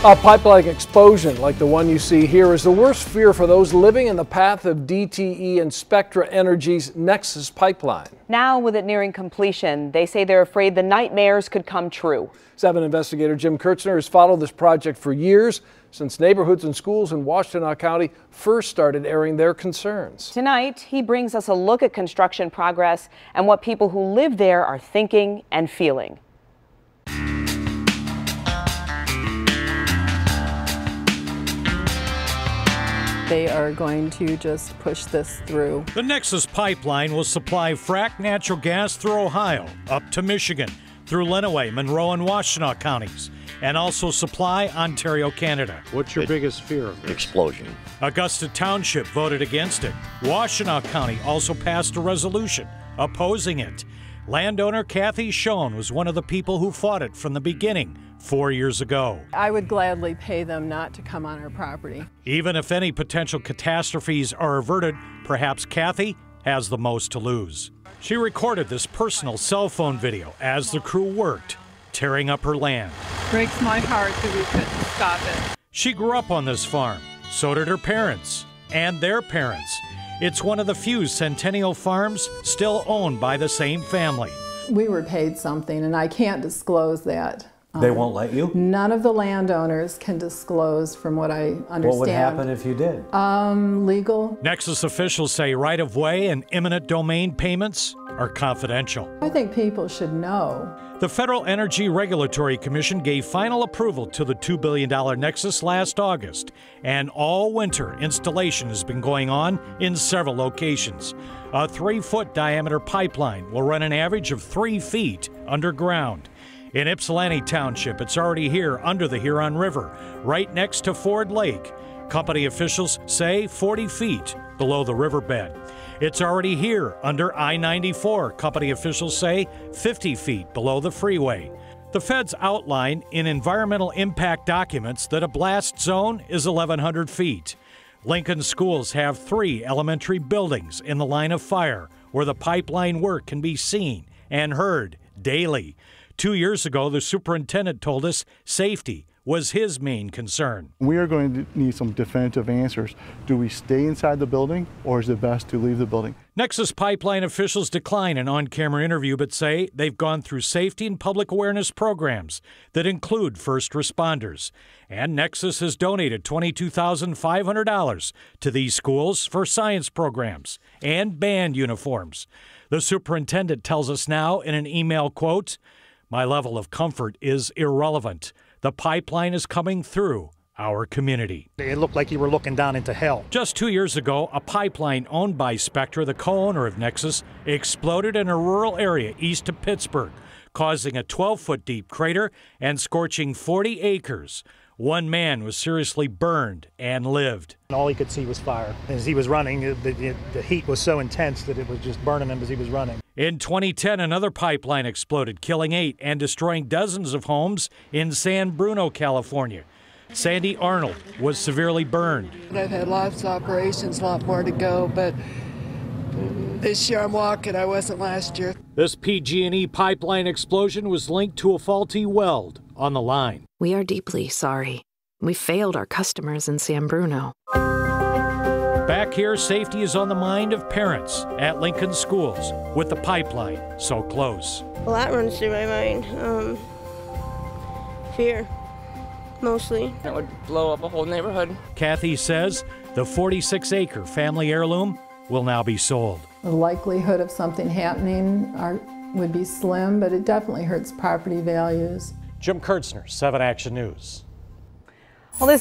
A pipeline explosion like the one you see here is the worst fear for those living in the path of DTE and Spectra Energy's Nexus Pipeline. Now, with it nearing completion, they say they're afraid the nightmares could come true. 7 investigator Jim Kurtzner has followed this project for years, since neighborhoods and schools in Washtenaw County first started airing their concerns. Tonight, he brings us a look at construction progress and what people who live there are thinking and feeling. They are going to just push this through. The Nexus Pipeline will supply fracked natural gas through Ohio, up to Michigan, through Lenawee, Monroe and Washtenaw Counties, and also supply Ontario, Canada. What's your biggest fear of this? Explosion. Augusta Township voted against it. Washtenaw County also passed a resolution opposing it. Landowner Kathy Schoen was one of the people who fought it from the beginning 4 years ago. I would gladly pay them not to come on our property. Even if any potential catastrophes are averted, perhaps Kathy has the most to lose. She recorded this personal cell phone video as the crew worked, tearing up her land. Breaks my heart that we couldn't stop it. She grew up on this farm. So did her parents and their parents. It's one of the few centennial farms still owned by the same family. We were paid something, and I can't disclose that. They won't let you? None of the landowners can disclose, from what I understand. What would happen if you did? Legal. Nexus officials say right-of-way and eminent domain payments are confidential. I think people should know. The Federal Energy Regulatory Commission gave final approval to the $2 billion Nexus last August, and all winter installation has been going on in several locations. A 3-foot diameter pipeline will run an average of 3 feet underground. In Ypsilanti Township, it's already here under the Huron River, right next to Ford Lake. Company officials say 40 feet below the riverbed. It's already here under I-94. Company officials say 50 feet below the freeway. The feds outline in environmental impact documents that a blast zone is 1,100 feet. Lincoln schools have 3 elementary buildings in the line of fire where the pipeline work can be seen and heard daily. 2 years ago, the superintendent told us safety was his main concern. We are going to need some definitive answers. Do we stay inside the building, or is it best to leave the building? Nexus Pipeline officials decline an on-camera interview, but say they've gone through safety and public awareness programs that include first responders. And Nexus has donated $22,500 to these schools for science programs and band uniforms. The superintendent tells us now in an email, quote, "My level of comfort is irrelevant. The pipeline is coming through our community." It looked like you were looking down into hell. Just 2 years ago, a pipeline owned by Spectra, the co-owner of Nexus, exploded in a rural area east of Pittsburgh, causing a 12-foot deep crater and scorching 40 acres. 1 man was seriously burned and lived. And all he could see was fire. As he was running, the heat was so intense that it was just burning him as he was running. In 2010, another pipeline exploded, killing 8 and destroying dozens of homes in San Bruno, California. Sandy Arnold was severely burned. I've had lots of operations, a lot more to go, but this year I'm walking. I wasn't last year. This PG&E pipeline explosion was linked to a faulty weld on the line. We are deeply sorry. We failed our customers in San Bruno. Back here, safety is on the mind of parents at Lincoln schools with the pipeline so close. A lot runs through my mind. Fear, mostly. It would blow up a whole neighborhood. Kathy says the 46-acre family heirloom will now be sold. The likelihood of something happening would be slim, but it definitely hurts property values. Jim Kurtzner, 7 Action News. Well, this